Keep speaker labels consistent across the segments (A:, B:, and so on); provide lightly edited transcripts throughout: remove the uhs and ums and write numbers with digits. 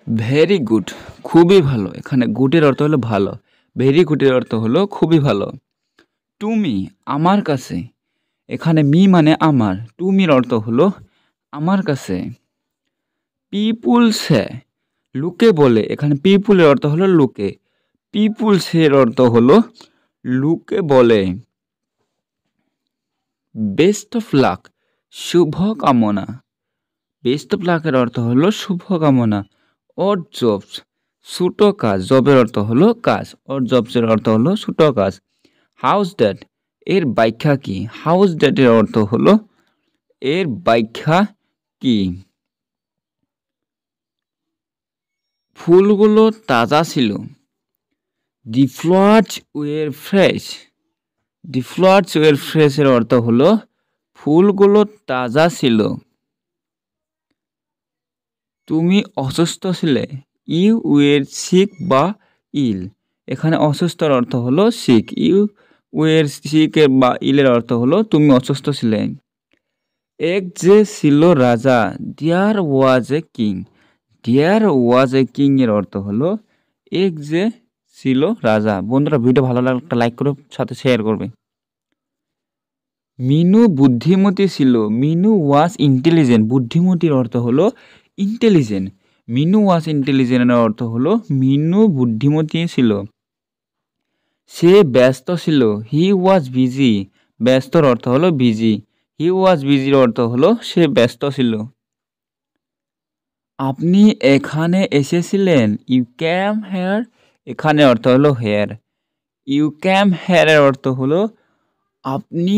A: Very good, খুবই ভালো। এখানে গুডের অর্থ হলো ভালো, ভেরি গুডের অর্থ হলো খুবই ভালো। তুমি, আমার কাছে। এখানে মি মানে আমার, তুমির অর্থ হলো আমার কাছে। পিপুলসে, লোকে বলে। এখানে পিপুলের অর্থ হলো লোকে, পিপুলসের অর্থ হলো লোকে বলে। বেস্ট অফ লাক, শুভ কামনা। বেস্ট অফ লাকের অর্থ হলো শুভ কামনা। অড জবস, ছোট কাজ। জবের অর্থ হলো কাজ, অড জবসের অর্থ হলো ছোট কাজ। হাউস ড্যাট, এর ব্যাখ্যা কি? হাউস ড্যাটের অর্থ হলো এর ব্যাখ্যা কি? ফুলগুলো তাজা ছিল। The flowers were fresh. The flowers were fresh এর অর্থ হলো ফুলগুলো তাজা ছিল। তুমি অসুস্থ ছিলে। ইউ ওয়ার সিক বা ইল। এখানে অসুস্থর অর্থ হলো সিক। ইউ ওয়ার সিক বা ইলের অর্থ হলো তুমি অসুস্থ ছিলে। এক যে ছিল রাজা। দেয়ার ওয়াজ a king. There was a king এর অর্থ হলো এক যে ছিল রাজা। বন্ধুরা, ভিডিও ভালো লাগলে একটা লাইক করে সাথে শেয়ার করবে। মিনু বুদ্ধিমতী ছিল। মিনু ওয়াজ ইন্টেলিজেন্ট। বুদ্ধিমতীর অর্থ হলো ইন্টেলিজেন্ট। মিনু ওয়াজ ইন্টেলিজেন্টের অর্থ হলো মিনু বুদ্ধিমতী ছিল। সে ব্যস্ত ছিল। হি ওয়াজ বিজি। ব্যস্তর অর্থ হলো বিজি। হি ওয়াজ বিজির অর্থ হলো সে ব্যস্ত ছিল। আপনি এখানে এসেছিলেন। You came here. এখানে অর্থ হলো হেয়ার। ইউ ক্যাম হেয়ার এর অর্থ হলো আপনি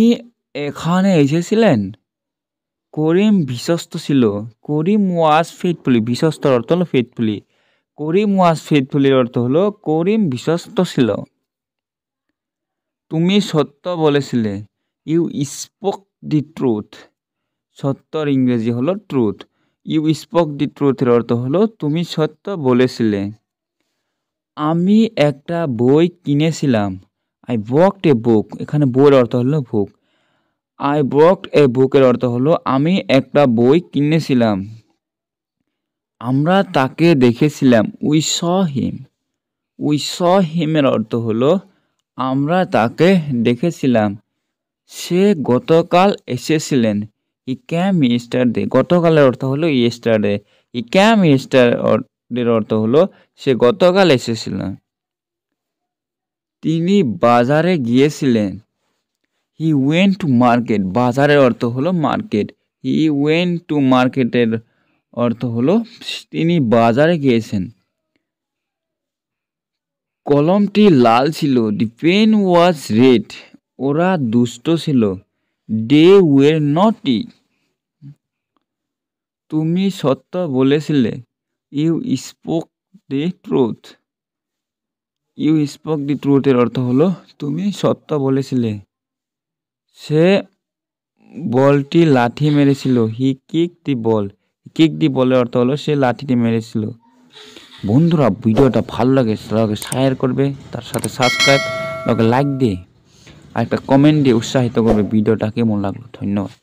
A: এখানে এসেছিলেন। করিম বিশ্বস্ত ছিল। করিম ওয়াজ ফেথফুলি। বিশ্বস্তর অর্থ হলো ফেথফুলি। করিম ওয়াজ ফেথফুলির অর্থ হলো করিম বিশ্বস্ত ছিল। তুমি সত্য বলেছিলে। You spoke the truth. সত্যর ইংরেজি হলো ট্রুথ। ইউ স্পোক দি ট্রুথের অর্থ হলো তুমি সত্য বলেছিলে। আমি একটা বই কিনেছিলাম। I bought a book. এখানে বইয়ের অর্থ হলো বুক। আই বকড এ বুকের অর্থ হলো আমি একটা বই কিনেছিলাম। আমরা তাকে দেখেছিলাম। We saw him. We saw হিমের অর্থ হলো আমরা তাকে দেখেছিলাম। সে গতকাল এসেছিলেন। হি ক্যাম ইয়েস্টারডে। গতকালের অর্থ হলো ইয়েস্টারডে। হি ক্যাম ইয়েস্টারডের অর্থ হলো সে গতকাল এসেছিলেন। তিনি বাজারে গিয়েছিলেন। He went to market. বাজারের অর্থ হলো মার্কেট। হি ওয়েন্ট টু মার্কেটের অর্থ হলো তিনি বাজারে গিয়েছেন। কলমটি লাল ছিল। The pen was red. ওরা দুষ্ট ছিল। They were naughty. তুমি সত্য বলেছিলে। You spoke the truth. You spoke the ট্রুথের অর্থ হলো তুমি সত্য বলেছিলে। সে বলটি লাঠি মেরেছিল। হি কিক দি বল। কিক দি বলের অর্থ হলো সে লাঠিটি মেরেছিল। বন্ধুরা, ভিডিওটা ভালো লাগে তাহলে শেয়ার করবে, তার সাথে সাবস্ক্রাইব, লাইক দিয়ে আর একটা কমেন্ট দিয়ে উৎসাহিত করবে ভিডিওটা কেমন লাগলো। ধন্যবাদ।